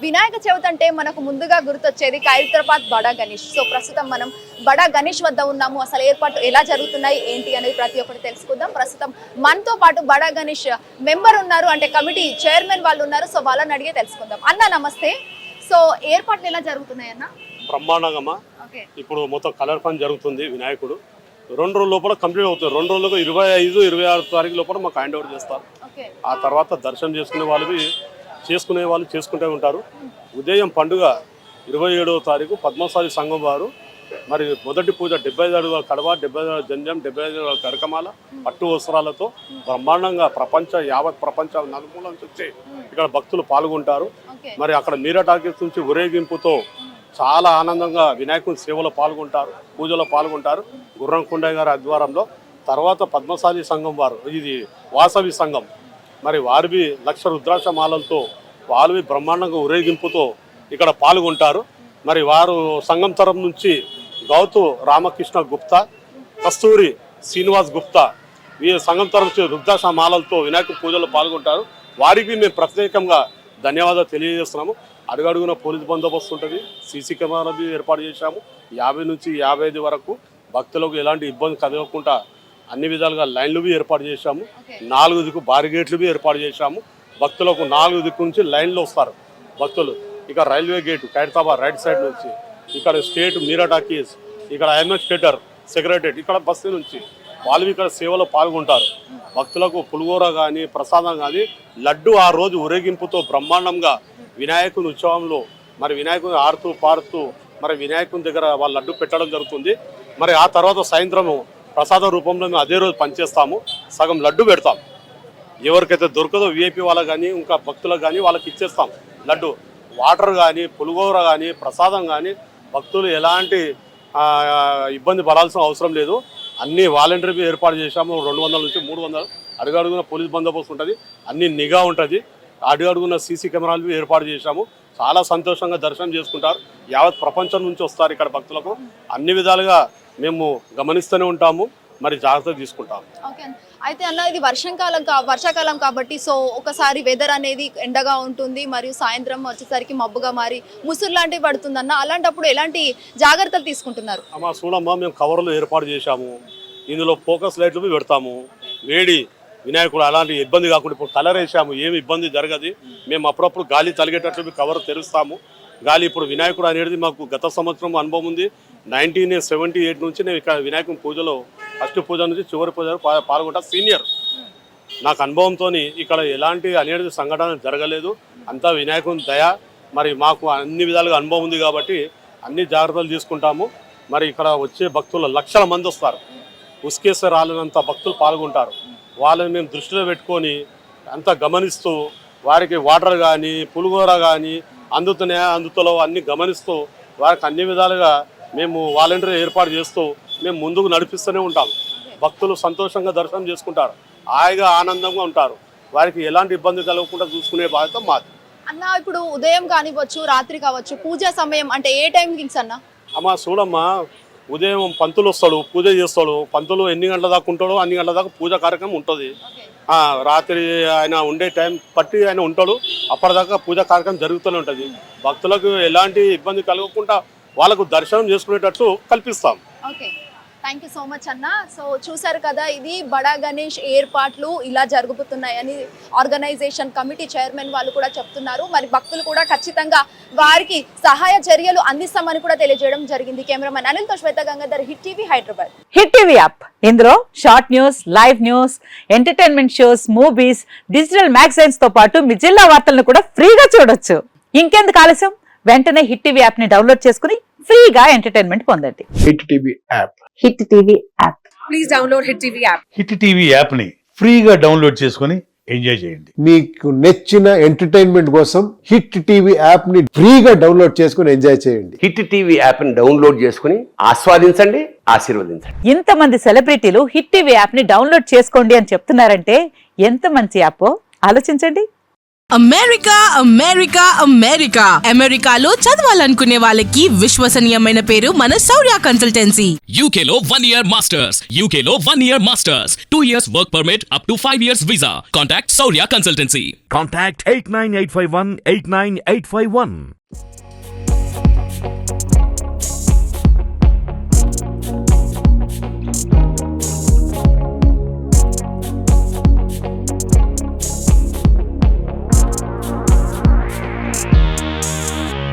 వినాయక చవితి అంటే మనకు ముందుగా గుర్తొచ్చేది ఖైరతాబాద్ బడా గణేష్. సో ప్రస్తుతం మనం బడా గణేష్ వద్ద ఉన్నాము. అసలు ఏర్పాటు ఎలా జరుగుతున్నాయి ఏంటి అనేది ప్రతి ఒక్కటి తెలుసుకుందాం. ప్రస్తుతం మనతో పాటు బడా గణేష్ మెంబర్ ఉన్నారు, అంటే కమిటీ చైర్మన్ వాళ్ళు ఉన్నారు. సో వాళ్ళని అడిగే తెలుసుకుందాం. అన్న నమస్తే. సో ఏర్పాట్లు ఎలా జరుగుతున్నాయి అన్న? బ్రహ్మాండంగా ఇప్పుడు మొత్తం కలర్ పని జరుగుతుంది. వినాయకుడు 2 రోజుల లోపల కంప్లీట్ అవుతుంది. 2 రోజులకు 25, 26 తారీఖు లోపల మాకు హ్యాండ్ ఓవర్ చేస్తారు. ఆ తర్వాత దర్శనం చేసుకునే వాళ్ళు చేసుకుంటూ ఉంటారు. ఉదయం పండుగ 27వ తారీఖు పద్మశాలి సంఘం వారు మరి మొదటి పూజ 75 అడుగుల కడవ, 75 అడుగుల జంజం, 75 అడుగుల కరకమాల, పట్టు వస్త్రాలతో బ్రహ్మాండంగా యావత్ ప్రపంచం నలుమూల నుంచి వచ్చి ఇక్కడ భక్తులు పాల్గొంటారు. మరి అక్కడ మీరా టాకీస్ నుంచి ఊరేగింపుతో చాలా ఆనందంగా వినాయకుని సేవలో పాల్గొంటారు, పూజలో పాల్గొంటారు గుర్రం కొండయ్య గారి ఆధ్వర్యంలో. తర్వాత పద్మశాలి సంఘం వారు, ఇది వాసవి సంఘం, మరి వారివి 1,00,000 రుద్రాక్ష మాలలతో వారివి బ్రహ్మాండంగా ఊరేగింపుతో ఇక్కడ పాల్గొంటారు. మరి వారు సంఘం తరఫు నుంచి గౌతు రామకృష్ణ గుప్తా, కస్తూరి శ్రీనివాస్ గుప్తా ఈ సంఘం తరఫు నుంచి రుద్రాక్ష మాలలతో వినాయక పూజలో పాల్గొంటారు. వారికి మేము ప్రత్యేకంగా ధన్యవాదాలు తెలియజేస్తున్నాము. అడుగడుగున పోలీస్ బందోబస్తు ఉంటుంది, సీసీ కెమెరాలు ఏర్పాటు చేశాము. 50 నుంచి 55 వరకు భక్తులకు ఎలాంటి ఇబ్బంది కలగకుండా అన్ని విధాలుగా లైన్లు ఏర్పాటు చేశాము. 4 దిక్కు బారిగేట్లు ఏర్పాటు చేశాము. భక్తులకు 4 దిక్కు నుంచి లైన్లో వస్తారు భక్తులు. ఇక railway gate Khairatabad right side నుంచి, ఇక్కడ స్టేట్ మీరా టాకీస్, ఇక్కడ ఎంఎస్ థియేటర్ సెక్రటరేట్, ఇక్కడ బస్తీ నుంచి వాళ్ళు ఇక్కడ సేవలో పాల్గొంటారు. భక్తులకు పులిగోర కానీ ప్రసాదం కానీ లడ్డు ఆ రోజు ఊరేగింపుతో బ్రహ్మాండంగా వినాయకుని ఉత్సవంలో మరి వినాయకుని ఆడుతూ పాడుతూ మరి వినాయకుని దగ్గర వాళ్ళు లడ్డు పెట్టడం జరుగుతుంది. మరి ఆ తర్వాత సాయంత్రము ప్రసాద రూపంలో మేము అదే రోజు పనిచేస్తాము. సగం లడ్డు పెడతాం. ఎవరికైతే దొరకదో విఐపి వాళ్ళకి కానీ ఇంకా భక్తులకు కానీ వాళ్ళకి ఇచ్చేస్తాం లడ్డు. వాటర్ కానీ పులిగోర కానీ ప్రసాదం కానీ భక్తులు ఎలాంటి ఇబ్బంది పడాల్సిన అవసరం లేదు. అన్ని వాలంటీర్ ఏర్పాటు చేశాము. 200 నుంచి 300 అడుగడుగున పోలీస్ బందోబస్తు ఉంటుంది, అన్ని నిఘా ఉంటుంది, అడుగడుగున సీసీ కెమెరాలు ఏర్పాటు చేశాము. చాలా సంతోషంగా దర్శనం చేసుకుంటారు. యావత్ ప్రపంచం నుంచి వస్తారు ఇక్కడ భక్తులకు. అన్ని విధాలుగా మేము గమనిస్తూనే ఉంటాము, మరి జాగ్రత్త తీసుకుంటాము. అయితే అన్న ఇది వర్షాకాలం కాబట్టి సో ఒకసారి వెదర్ అనేది ఎండగా ఉంటుంది, మరియు సాయంత్రం వచ్చేసరికి మబ్బుగా మారి ముసురు లాంటివి పడుతుంది అన్న. అలాంటప్పుడు ఎలాంటి జాగ్రత్తలు తీసుకుంటున్నారు? అమ్మా చూడమ్మా, మేము కవర్లు ఏర్పాటు చేశాము. ఇందులో ఫోకస్ లైట్లు పెడతాము. వేడి వినాయకుడు అలాంటి ఇబ్బంది కాకుండా ఇప్పుడు కలర్ వేసాము, ఏమి ఇబ్బంది జరగదు. మేము అప్పుడప్పుడు గాలి తలిగేటట్లు కవర్ తెరుస్తాము. గాలి ఇప్పుడు వినాయకుడు అనేది మాకు గత సంవత్సరం అనుభవం ఉంది. 1978 నుంచి నేను ఇక్కడ వినాయకుని పూజలో ఫస్ట్ పూజ నుంచి చివరి పూజ పాల్గొంటా. సీనియర్ నాకు అనుభవంతో ఇక్కడ ఎలాంటి అనేది సంఘటన జరగలేదు. అంతా వినాయకుని దయ. మరి మాకు అన్ని విధాలుగా అనుభవం ఉంది కాబట్టి అన్ని జాగ్రత్తలు తీసుకుంటాము. మరి ఇక్కడ వచ్చే భక్తులు 1,00,000 మంది వస్తారు. ఉస్కేస్తే రాలేనంత భక్తులు పాల్గొంటారు. వాళ్ళని మేము దృష్టిలో పెట్టుకొని అంతా గమనిస్తూ వారికి వాటర్ కానీ పులిగోర కానీ అందుతలో అన్ని గమనిస్తూ వారికి అన్ని విధాలుగా మేము వాలంటీర్ ఏర్పాటు చేస్తూ మేము ముందుకు నడిపిస్తూనే ఉంటాం. భక్తులు సంతోషంగా దర్శనం చేసుకుంటారు, హాయిగా ఆనందంగా ఉంటారు. వారికి ఎలాంటి ఇబ్బంది కలగకుండా చూసుకునే బాధ్యత మాది. అన్న ఇప్పుడు ఉదయం కానివ్వచ్చు, రాత్రి కావచ్చు, పూజా సమయం అంటే ఏ టైమింగ్స్ అన్న? అమ్మా చూడమ్మా, ఉదయం పంతులు వస్తాడు, పూజ చేస్తాడు. పంతులు ఎన్ని గంటల దాకా ఉంటాడో అన్ని గంటల దాకా పూజా కార్యక్రమం ఉంటుంది. రాత్రి ఆయన ఉండే టైం పట్టి ఆయన ఉంటాడు. అప్పటిదాకా పూజా కార్యక్రమం జరుగుతూనే ఉంటుంది. భక్తులకు ఎలాంటి ఇబ్బంది కలగకుండా వాళ్ళకు దర్శనం చేసుకునేటట్లు కల్పిస్తాం. Okay, thank you so much అన్న. సో చూసారు కదా, ఇది బడా గణేష్ ఏర్పాట్లు ఇలా జరుగుతున్నాయని ఆర్గనైజేషన్ కమిటీ చైర్మన్ వాళ్ళు కూడా చెప్తున్నారు. మరి భక్తులు కూడా ఖచ్చితంగా వారికి సహాయ చర్యలు అందిస్తామని కూడా తెలియజేయడం జరిగింది. కెమెరామెన్ అనిల్తో Shweta Gangadhar, hit TV Hyderabad. Hit TV app, ఇందులో short news, live news, entertainment shows, movies, digital magazines తో పాటు మీ జిల్లా వార్తలను కూడా ఫ్రీగా చూడొచ్చు. ఇంకెందుకు ఆలస్యం, వెంటనే హిట్ టీవీ యాప్ ని డౌన్లోడ్ చేసుకుని ఫ్రీగా ఎంటర్టైన్మెంట్ పొందండి. Hit TV app. Hit TV app. Please download Hit TV app. Hit TV యాప్ని ఫ్రీగా డౌన్లోడ్ చేసుకొని ఎంజాయ్ చేయండి. మీకు నచ్చిన ఎంటర్టైన్మెంట్ కోసం హిట్ టీవీ యాప్ ని ఫ్రీగా డౌన్లోడ్ చేసుకుని ఎంజాయ్ చేయండి. హిట్ టీవీ యాప్ని డౌన్లోడ్ చేసుకుని ఆస్వాదించండి, ఆశీర్వదించండి. ఇంతమంది సెలబ్రిటీలు హిట్ టీవీ యాప్ ని డౌన్లోడ్ చేసుకోండి అని చెప్తున్నారంటే ఎంత మంచి యాప్ ఆలోచించండి. అమెరికా అమెరికా అమెరికా అమెరికాలో చదవాలనుకునే వాళ్ళకి విశ్వసనీయమైన పేరు మన శౌర్య consultancy. UK Law 1 Year Masters. UK Law 1 Year Masters. 2 years work permit up to 5 years visa. Contact Saurya Consultancy. Contact 89851 89851.